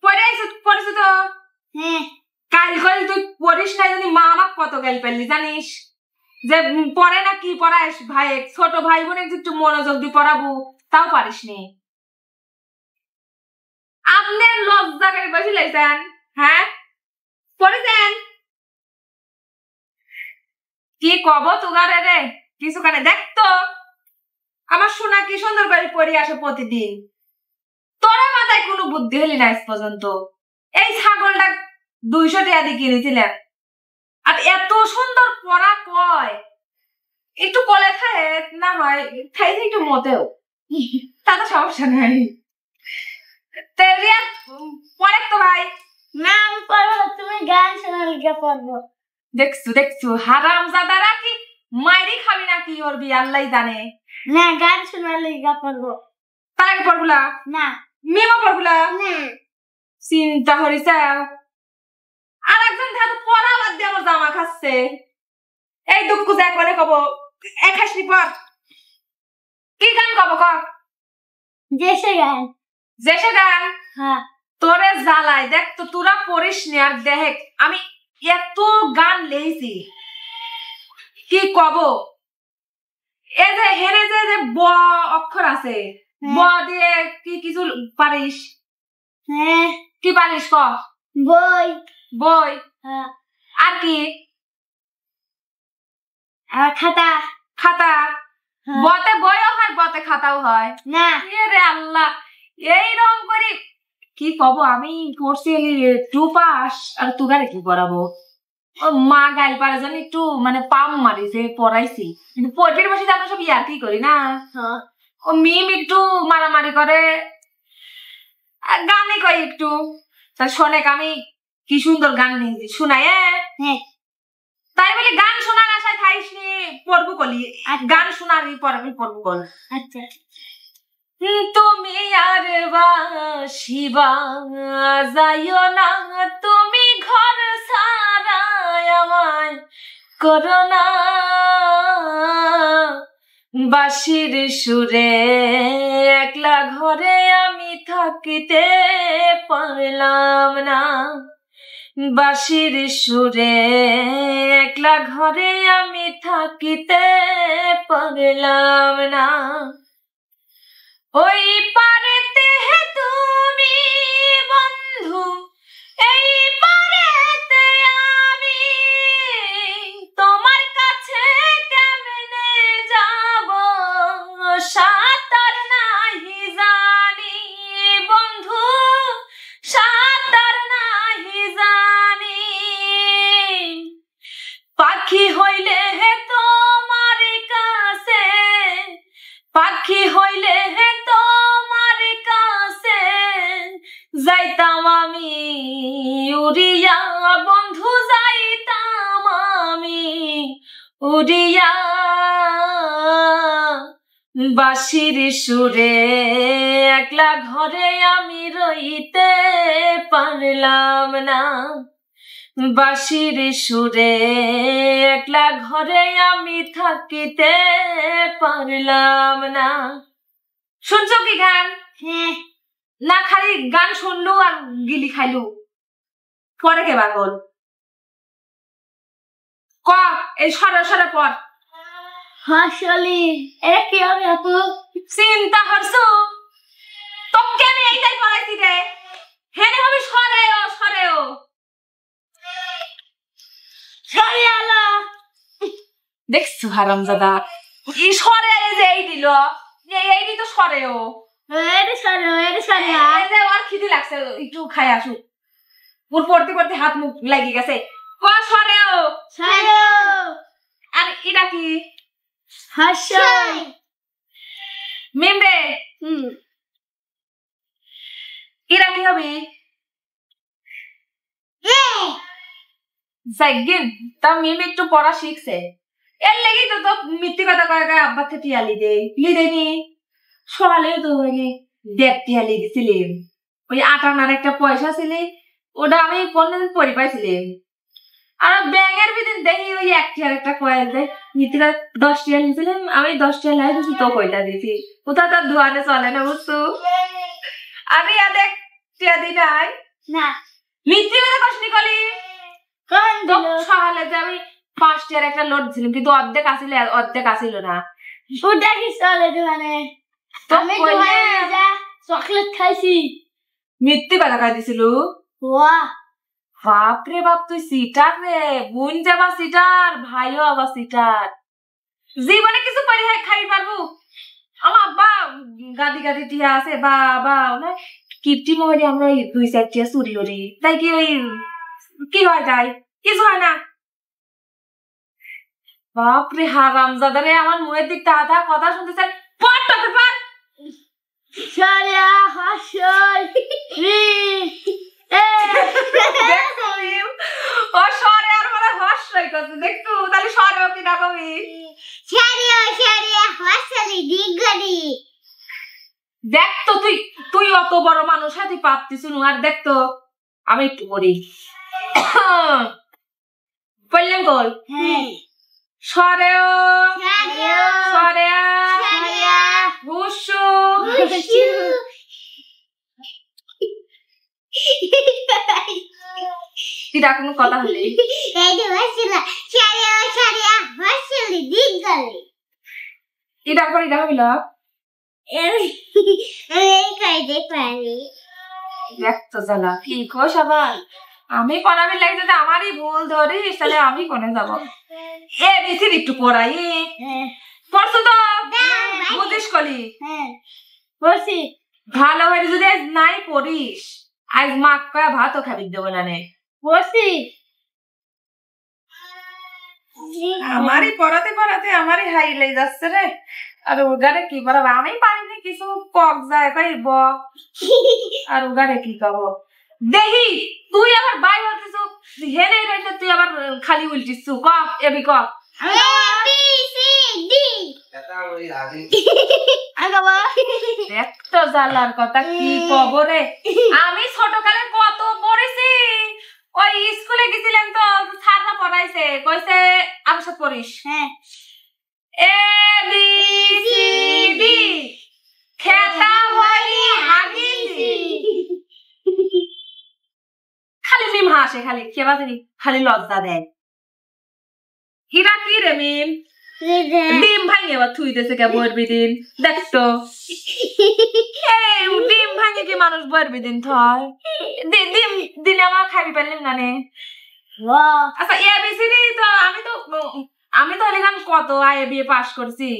পড়েছ তো? হ্যাঁ। কাল করে তুই পড়িস না জানি মা আমাক কত গাল পেলি জানিস? যে পড়ে না কি পড়াইস ভাই, ছোট ভাই বোন একটু মনোযোগ দিয়ে পড়াবো তাও পারিস নি। আপনি লজ্জা করে বসে লাইছেন, হ্যাঁ? পড়েছেন কি কব তুগারে রে কিছু কানে দেখতো আমার শোনা কি সুন্দর করে পড়ে আসে প্রতিদিন। তোরা মাথায় কোনো বুদ্ধি হলি না আজ পর্যন্ত। এই ছাগলটা 200 টাকা দিয়ে কিনেছিলাম আর এত সুন্দর পড়া কয়, একটু কলে খায় না হয় খাইছে একটু মতেও তাতে সমস্যা নাই। পড়ে তো ভাই না আমি পড়বো, তুমি গান শোনার লিগে পড়বো। দেখছো হারামজাদারা কি মাইরি খাবি নাকি ওর বি আল্লাহ জানে। না গান শোনার লিগে পড়বো। তার আগে পড়বুলা না, মেমা পড়বুলা না। চিন্তা করিস আর একজন ধাতু পড়া বাদ দিয়ে আমার জামা খাচ্ছে। এই দুঃখ যা করে কব এক হাসনি পর কি গান কব ক? জেসে গান। জেসে গান? হ্যাঁ। তোরে জ্বালাই দেখ তো তোরা পড়িস নি আর দেখ আমি এত গান লেইছি কি কব। এ যে হেরে যে ব অক্ষর আছে, ব দিয়ে কি কিছু পারিস? হ্যাঁ। কি পারিস ক? বই। বই? হ্যাঁ। আর কি? আর খাতা। খাতা? বতে বইও হয় বতে খাতাও হয় না। রে আল্লাহ, এইরকম করে কি কব আমি পড়ছি 2 পাস আর তুগারে কি পড়াবো? ও মা গাইল পারে জানি একটু মানে পাম মারিছে পড়াইছি কিন্তু পড়ির বসে আমরা সব ইয়ার কি করি না। ও মিম একটু মারামারি করে আর গানে কই একটু তা শোনেক আমি কি সুন্দর গান নিয়েছি শোনায়। হ্যাঁ। তাই বলি গান শোনার আশায় খাইস নি পড়বো কলি গান শোনারই পর আমি পড়বো বল। আচ্ছা। তুমি আর বাসিবা যাইও না, তুমি ঘর ছাড়াই আমায় করো না, বাঁশির সুরে একলা ঘরে আমি থাকিতে পারলাম না, বাঁশির সুরে একলা ঘরে আমি থাকিতে পারলাম না। ওই পারেতে তুমি বন্ধু, এই পারেতে আমি, তোমার কাছে কেমনে যাব সাঁতার নাহি জানি বন্ধু, সাঁতার নাহি জানি, পাখি হইলে তোমার কাছে, পাখি হইলে তোমার কাছে যাইতাম আমি উড়িয়া বন্ধু, যাইতাম আমি উড়িয়া, বাঁশির সুরে একলা ঘরে আমি রইতে পারলাম না, বাঁশির সুরে একলা ঘরে আমি থাকিতে পারলাম না। শুনছো কি গান? হ্যাঁ। না খালি গান শুনলু আর গিলি খাইলু? পরে কে পাগল ক এই সরে সরে পর। হাসলি এটা কি হবে আপু? চিন্তা করছো তোকে আমি এইটাই পড়াইছি রে, হেনে হবে সরেও সরেও সরি আলা। দেখছো হারামজাদা ই সরে যে এই দিল এই তো সরেও এটা সরি, এটা সরি। এই যে ওর খিদে লাগছে একটু খাই আসুক, ওর পড়তে পড়তে হাত মুখ লেগে গেছে। ক সরেও সরো। আর এটা কি? হাসই। মিমরে এটা কি হবে? জাগিন তা মিম একটু পড়া শিখছে এর লেগেই তো মিথ্যে কথা কয়ে গায়ে আব্বাকে টিয়ালি দেই লিদেনি সকালেও তো দেড় টিয়ালি দিছিলেন, ওই 8 আনার একটা পয়সা ছিলে ওটা আমি কোনদিন পরি পাইছিলাম। আর ব্যাঙের বিদিন দেখি ওই 1 টিয়ার একটা কয়েল দেয় মিথ্যে কথা 10 টিয়া নিয়েছিলাম আমি 10 টিয়া লাই দিছি তো কয়টা দিছি কোথা তার ধোয়ানে চলে না বুঝছো। আমি দেখ টিয়া দি নাই না মিথ্যে কথা কসনি কলি কোন তো দিল সকালে যে আমি 5 টিয়ার একটা নোট দিছিলাম কিন্তু অর্ধেক আসিল না ওটা কি চলে দোকানে তো আমি কইলে দোকানে যা চকলেট খাইছি মিথ্যে কথা কই দিছিল বাহ বাপ রে বাপ তুই সিটার রে বোন যাবা সিটার ভাইও আবার সিটার জীবনে কিছু পরি খাই পারবো আমার আব্বা গাদি গাদি টিয়া আছে বাবা না কিপটি মোবাইলে আমরা 2-4 টিয়া চুরি করি তাই কি ওই কি হয় তাই কিছু হয় না বাপরে হারামজাদা রে আমার মুখের দিক তাহা কথা শুনতেছে পট টপে পট সারিয়া হাসল রি এ দেখো মিম ও সরে আর বলে হাসই করতে দেখতো তাহলে সরেও কি না কবি সারিয়া হাসলি দিগরি দেখতো তুই অত বড় মানুষ তুই পারতিস আর দেখতো আমি একটু করি বললেন কই হ্যাঁ সরেও সরেয়া সারিয়া হুসু হুসু কিটা কোনো কথা হলে এইটা হাসিলা সারিয়া হাসলি দিগরি এটা করে এটা হইল এই কাইদে পারি দেখতো জ্বালা কি কোষ আবার আমি পড়াবি লাগছে যে আমারই ভুল ধরিস তাহলে আমি কোনে যাব এ বেশি একটু পড়াই হ্যাঁ পড়ছো তো বুঝিস কলি হ্যাঁ বসি ভালো হয়ে যদি আজ নাই পড়িস আজ মাক কয়া ভাতও খাবি দেবো না নে বসি আমারই পড়াতে পড়াতে আমারই হাই লেগে যাচ্ছে রে আর ওগারে কি পড়াবো আমি পারিনি কিছু কক যায় কইব আর ওগারে কি কব দেহি তুই আবার বাই হতিস হেরে রইতে তুই আবার খালি উল্টিস ক এবি ক A B C D আগাবা দেখতো জালার কথা কি কব রে আমি ছোটকালে কত পড়েছি ওই স্কুলে গেছিলাম তো স্যাররা পড়াইছে কইছে আমার সাথে পড়িস হ্যাঁ এ বি সি ডি খেতা বলি হাগিছি খালি মিম হাসে খালি কেবা জানি খালি লজ্জা দেয় হিরা কি রে মিম ডিম ভাঙে আবার থুই দেছে কে বরবি দিন দেখতো এই ডিম ভাঙে কি মানুষ বরবি দিন থয় ডিম দিনে আমার খাবি পারলাম না নে বাহ আচ্ছা এবিসিডি তো আমি তো এখান কত আইএ বিএ পাস করছি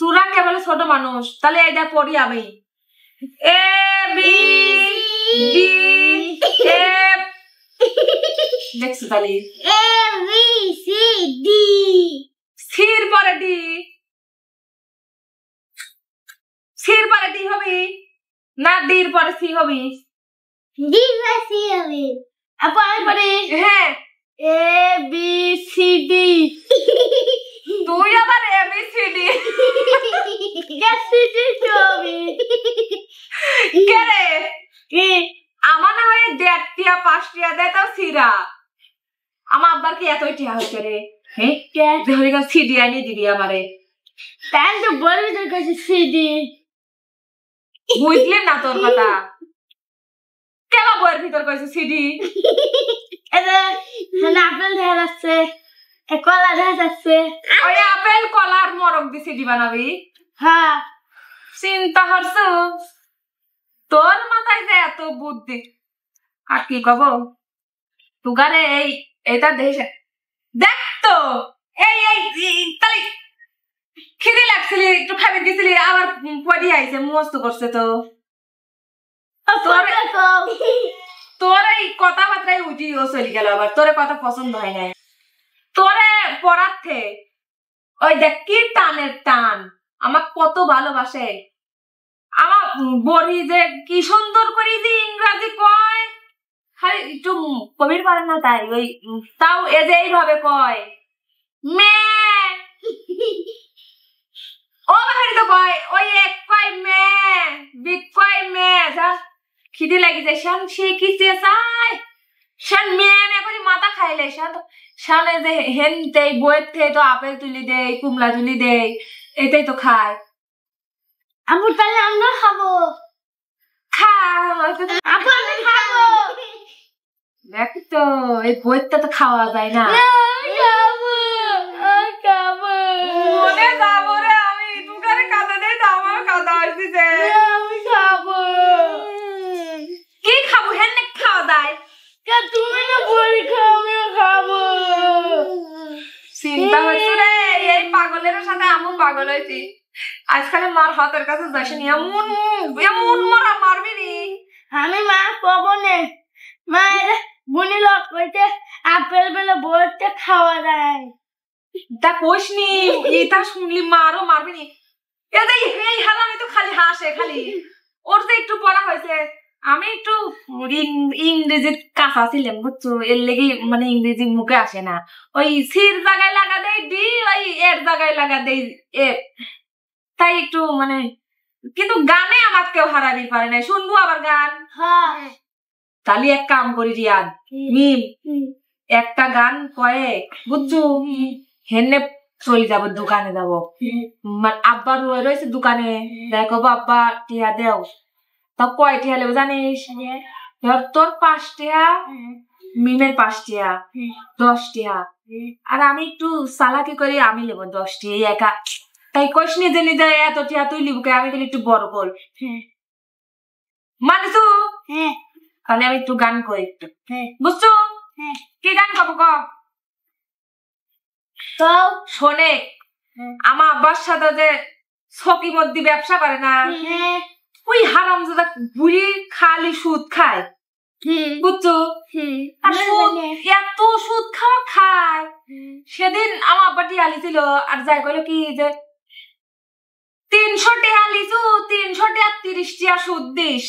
তোরা কেবল ছোট মানুষ তাহলে এইটা পড়ি আমি এ বি ডি এফ দেখছো তাহলে A B C D সির পরে ডি সির পরে ডি হবি না ডির পরে সি হবি D বা C হবে আপন পরে হ্যাঁ A B C D তুই আবার এবিসিডি ক্যাসিডি হবে কে রে কি আমার না হয় 1.5 টিয়া 5 টিয়া দেয় তাও সিরা আমার আব্বার কি এতই টিয়া হয়েছে রে হ্যাঁ কে ধরে গেল সিডি আনি দিবি আমারে তাই তো বলবি তোর কাছে C D বুঝলি না তোর কথা কেন বইয়ের ভিতর কইছে সিডি এটা আপেল দেখা যাচ্ছে কলা দেখা যাচ্ছে ওই আপেল কলার মরক দি সিডি বানাবি হ্যাঁ চিন্তা হরছ তোর মাথায় যে এত বুদ্ধি আর কি কব তুগারে এইটা দেখ তো এই তাহলে খিদে লাগছিলি একটু খাবি দিছিলি আবার পড়ি আইছে মস্ত করছে তো তোর এই কথাবার্তায় উঠিও চলে গেল আবার তোর কথা পছন্দ হয় না তোরে পড়াতে ওই দেখ কি টানের টান আমাকে কত ভালোবাসে আমার বড়ি যে কি সুন্দর করে যে ইংরাজি কয় খালি একটু কবির পারে না তাই ওই তাও এ যে এইভাবে কয় মে ও বাহারি তো কয় ওই এক কয় মে বিক কয় মে যা খিদে লাগি যায় শান সে কি চায় শান মে করে মাথা খাইলে শানে যে হেনতে বইয়ের থেকে তো আপেল তুলি দেয় কুমলা তুলি দেয় এটাই তো খায় আমি তাহলে আমরা খাবো খা আপনি দেখ তো এই বইটা তো খাওয়া যায় না। মনে যাবো রে আমি, তুকারে কাঁদা দেই তো আমার কাঁদা আসছে। কি খাবো? হেন খাওয়া যায়? তুমি না বলি আমিও খাবো। চিন্তা হচ্ছে রে, এই পাগলের সাথে আমি পাগল হয়েছি। আজকাল মার হাতের কাছে যাসনি, এমন এমন মারা মারবি নি। আমি মা পাবো না, মা বুনি লোক কইতে আপেল বেলা বলতে খাওয়া যায়। তা কোষ নি, এটা শুনলি মারও মারবি নি। এই হালামি তো খালি হাসে খালি। ওর তো একটু পড়া হয়েছে, আমি একটু ইংরেজি কাঁচা ছিলাম বুঝছো, এর লেগে মানে ইংরেজি মুখে আসে না। ওই সির জায়গায় লাগা দেয় ডি, ওই এর জায়গায় লাগা দেয় এ, তাই একটু মানে। কিন্তু গানে আমার কেউ হারাবি পারে না। শুনবো আবার গান? তাহলে এক কাম করি রিয়াদ, মিম একটা গান কয়েক বুঝছো, হেনে চলে যাবো, দোকানে যাবো। আব্বা রয়েছে দোকানে, দেখো আব্বা টিয়া দেও। তা কয় টিয়া লেবো জানিস? ধর তোর 5 টিয়া, মিমের 5 টিয়া, 10 টিয়া। আর আমি একটু চালাকি করি, আমি নেবো 10 টিয়া একা। তাই কইস নিজে নিজে এত টিয়া তুই লিবুকে, আমি তাহলে একটু বড় কর মানে তো। তাহলে আমি একটু গান করি একটু, বুঝছো? কি গান খাবো ক? তো শোনে আমার আব্বার সাথে যে ছকি মধ্যে ব্যবসা করে না, ওই হারামজাদা বুড়ি খালি সুদ খায় বুঝছো। আর এত সুদ খাওয়া খায়। সেদিন আমার আব্বা টিয়া লিছিল, আর যাই কইলো কি যে 300 টিয়া লিচু, 300 টিয়া 30 টিয়া সুদ দিস।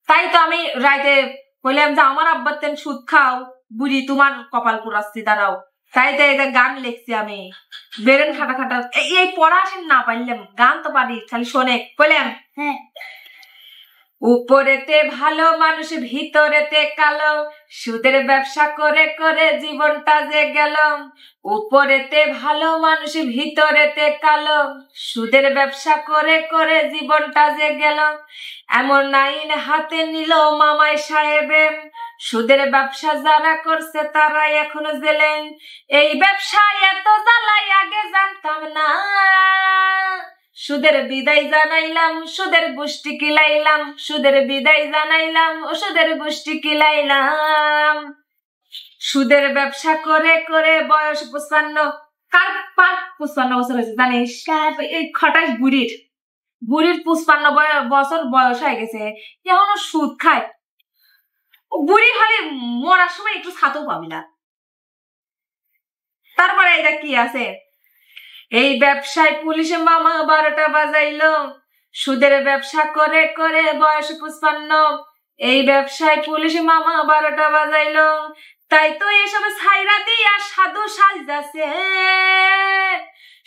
তাই তো আমি রাইতে বললাম যে আমার আব্বার তেন সুদ খাও বুড়ি, তোমার কপাল পুরাচ্ছি দাঁড়াও। তাই তো এই গান লিখছি আমি, বেরেন খাটা খাটা। এই পড়া আসেন না পারলাম, গান তো পারি, খালি শোনে বললাম। উপরেতে ভালো মানুষ ভিতরেতে কালো, সুদের ব্যবসা করে করে জীবনটা যে গেল। উপরেতে ভালো মানুষ ভিতরেতে কালো, সুদের ব্যবসা করে করে জীবনটা যে গেল। এমন আইন হাতে নিল মামাই সাহেবে, সুদের ব্যবসা যারা করছে তারা এখনো জেলে। এই ব্যবসায় এত জ্বালাই আগে জানতাম না, সুদের বিদায় জানাইলাম সুদের গোষ্ঠী কিলাইলাম, সুদের বিদায় জানাইলাম সুদের গোষ্ঠী কিলাইলাম। সুদের ব্যবসা করে করে বয়স 55, কার 55 বছর হয়েছে জানিস? এই খটাস বুড়ির 55 বছর বয়স হয়ে গেছে, এখনো সুদ খায়। বুড়ি হলে মরার সময় একটু ছাতও পাবি না। তারপরে এটা কি আছে? এই ব্যবসায় পুলিশে মামা 12টা বাজাইলো, সুদের ব্যবসা করে করে বয়স 55। এই ব্যবসায় পুলিশে মামা 12টা বাজাইলো, তাই তো এসব ছাইরা দিয়া সাধু সাজদাছে।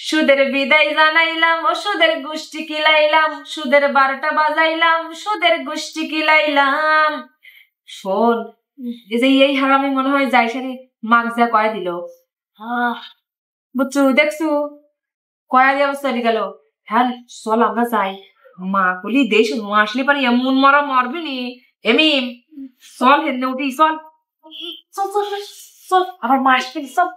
সুদের বিদায় জানাইলাম ও সুদের গোষ্ঠী কিলাইলাম, সুদের 12টা বাজাইলাম সুদের গোষ্ঠী কিলাইলাম। শোন, এই হারামি মনে হয় যাই সারি মাগজা কয়ে দিল, বুঝছো? দেখছো কয়া দিয়ে অবস্থা গেল। হ্যাঁ চল আমরা যাই, মা বলি দেশ মা আসলে পারি এমন মরা মরবি নি। এমি চল হেন উঠি, চল চল চল চল, আবার মা আসবে, চল।